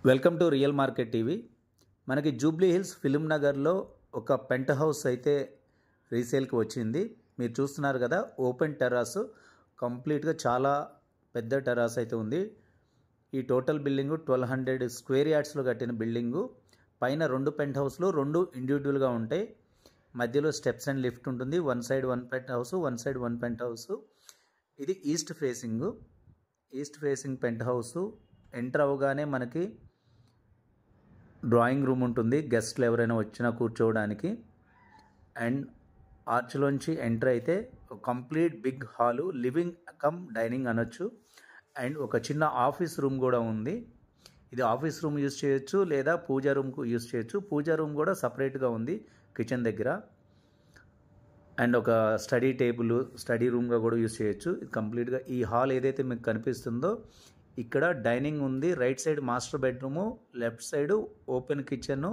Welcome to real market TV. మనకి Jubilee hills film నగర్లో ఒక పెంట్ హౌస్ అయితే రీసేల్కి వచ్చింది. మీరు చూస్తున్నారు కదా, ఓపెన్ టెర్రాస్, కంప్లీట్గా చాలా పెద్ద టెర్రాస్ అయితే ఉంది. ఈ టోటల్ బిల్డింగు 1200 స్క్వేర్ యార్డ్స్లో కట్టిన బిల్డింగు. పైన 2 పెంట్ హౌస్లు, 2 ఇండివిజువల్గా ఉంటాయి. మధ్యలో స్టెప్స్ అండ్ లిఫ్ట్ ఉంటుంది. One side 1 penthouse, one side 1 penthouse. ఇది east facing penthouse. Enter అవ్వగానే మనకి డ్రాయింగ్ రూమ్ ఉంటుంది, గెస్ట్లు ఎవరైనా వచ్చినా కూర్చోవడానికి. అండ్ ఆర్చ్లోంచి ఎంటర్ అయితే complete big hall, living come dining అనొచ్చు. అండ్ ఒక చిన్న ఆఫీస్ రూమ్ కూడా ఉంది. ఇది ఆఫీస్ రూమ్ యూజ్ చేయొచ్చు, లేదా పూజా రూమ్కు యూజ్ చేయొచ్చు. పూజా రూమ్ కూడా సపరేట్గా ఉంది కిచెన్ దగ్గర. అండ్ ఒక స్టడీ టేబుల్, స్టడీ రూమ్గా కూడా యూజ్ చేయొచ్చు. ఇది కంప్లీట్గా ఈ హాల్ ఏదైతే మీకు కనిపిస్తుందో ఇక్కడ డైనింగ్ ఉంది. Right side master bedroom, left side open kitchen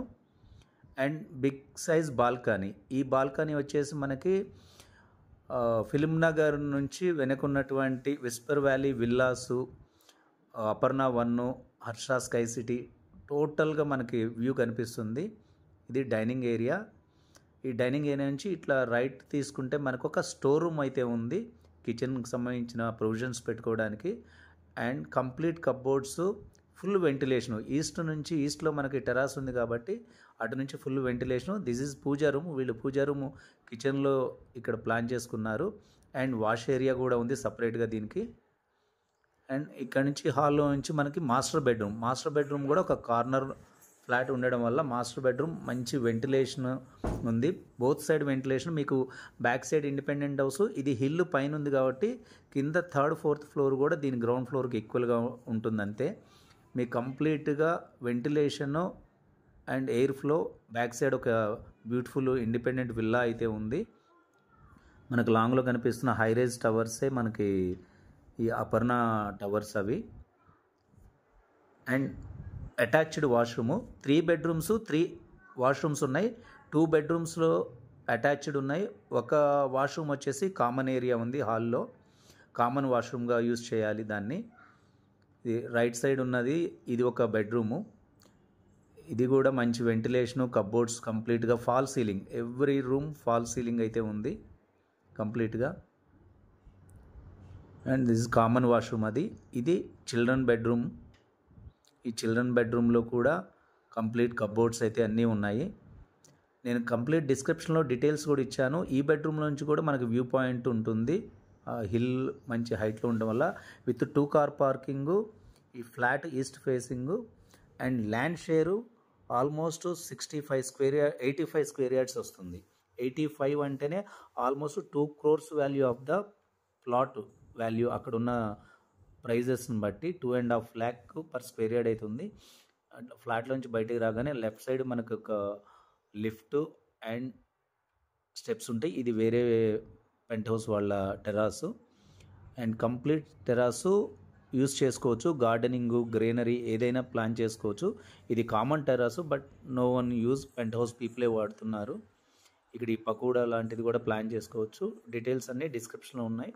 and big size balcony. ఈ బాల్కనీ వచ్చేసి మనకి ఫిల్మ్ నగర్ నుంచి వెనకున్నటువంటి whisper valley villas, Aparna 1, Harsha sky city టోటల్గా మనకి వ్యూ కనిపిస్తుంది. ఇది డైనింగ్ ఏరియా. ఈ డైనింగ్ ఏరియా నుంచి ఇట్లా రైట్ తీసుకుంటే మనకు ఒక స్టోర్ రూమ్ అయితే ఉంది, కిచెన్కి సంబంధించిన ప్రొవిజన్స్ పెట్టుకోవడానికి. And complete cupboards, full ventilation. ఈస్ట్లో మనకి టెరాస్ ఉంది కాబట్టి అటు నుంచి full ventilation. This is puja room. వీళ్ళు పూజా రూము కిచెన్లో ఇక్కడ ప్లాన్ చేసుకున్నారు. అండ్ వాష్ ఏరియా కూడా ఉంది సపరేట్గా దీనికి. అండ్ ఇక్కడ నుంచి హాల్లో నుంచి మనకి మాస్టర్ బెడ్రూమ్ కూడా ఒక కార్నర్ ఫ్లాట్ ఉండడం వల్ల మాస్టర్ బెడ్రూమ్ మంచి వెంటిలేషన్ ఉంది. Both side ventilation. మీకు బ్యాక్ సైడ్ ఇండిపెండెంట్ హౌస్. ఇది హిల్ పైన ఉంది కాబట్టి కింద 3rd, 4th ఫ్లోర్ కూడా దీని గ్రౌండ్ ఫ్లోర్కి ఈక్వల్గా ఉంటుంది. అంతే మీకు కంప్లీట్గా ventilation and air flow. Back side ఒక బ్యూటిఫుల్ ఇండిపెండెంట్ విల్లా అయితే ఉంది. మనకు లాంగ్లో కనిపిస్తున్న హైరేజ్ టవర్సే మనకి ఈ అపర్ణ టవర్స్ అవి. And attached washroom. 3 bedrooms, 3 washrooms ఉన్నాయి. 2 బెడ్రూమ్స్లో అటాచ్డ్ ఉన్నాయి. ఒక వాష్రూమ్ వచ్చేసి కామన్ ఏరియా ఉంది హాల్లో, కామన్ వాష్రూమ్గా యూజ్ చేయాలి దాన్ని. ఇది రైట్ సైడ్ ఉన్నది, ఇది ఒక బెడ్రూము. ఇది కూడా మంచి వెంటిలేషను, కప్బోర్డ్స్, కంప్లీట్గా fall ceiling. Every room fall ceiling అయితే ఉంది కంప్లీట్గా. And this is common washroom. ఇది చిల్డ్రన్ బెడ్రూమ్. ఈ చిల్డ్రన్ బెడ్రూమ్లో కూడా కంప్లీట్ కప్బోర్డ్స్ అయితే అన్నీ ఉన్నాయి. నేను కంప్లీట్ డిస్క్రిప్షన్లో డీటెయిల్స్ కూడా ఇచ్చాను. ఈ బెడ్రూమ్ నుంచి కూడా మనకి వ్యూ పాయింట్ ఉంటుంది. హిల్ మంచి హైట్లో ఉండడం వల్ల విత్ 2 కార్ పార్కింగు. ఈ flat east facing. And land share almost 85 square yards వస్తుంది. 85 అంటేనే almost 2 crores value of the plot value. అక్కడున్న ప్రైజెస్ని బట్టి 2.5 lakh per స్క్వేర్ యార్డ్ అవుతుంది. ఫ్లాట్లోంచి బయటికి రాగానే లెఫ్ట్ సైడ్ మనకు ఒక లిఫ్ట్ అండ్ స్టెప్స్ ఉంటాయి. ఇది వేరే పెంట్ హౌస్ వాళ్ళ terrace. And complete terrace use చేసుకోవచ్చు. గార్డెనింగ్, గ్రీనరీ ఏదైనా ప్లాన్ చేసుకోవచ్చు. ఇది common terrace, but no one use, penthouse పీపులే వాడుతున్నారు. ఇక్కడ ఈ పకోడా లాంటిది కూడా ప్లాన్ చేసుకోవచ్చు. డీటెయిల్స్ అన్నీ డిస్క్రిప్షన్లో ఉన్నాయి.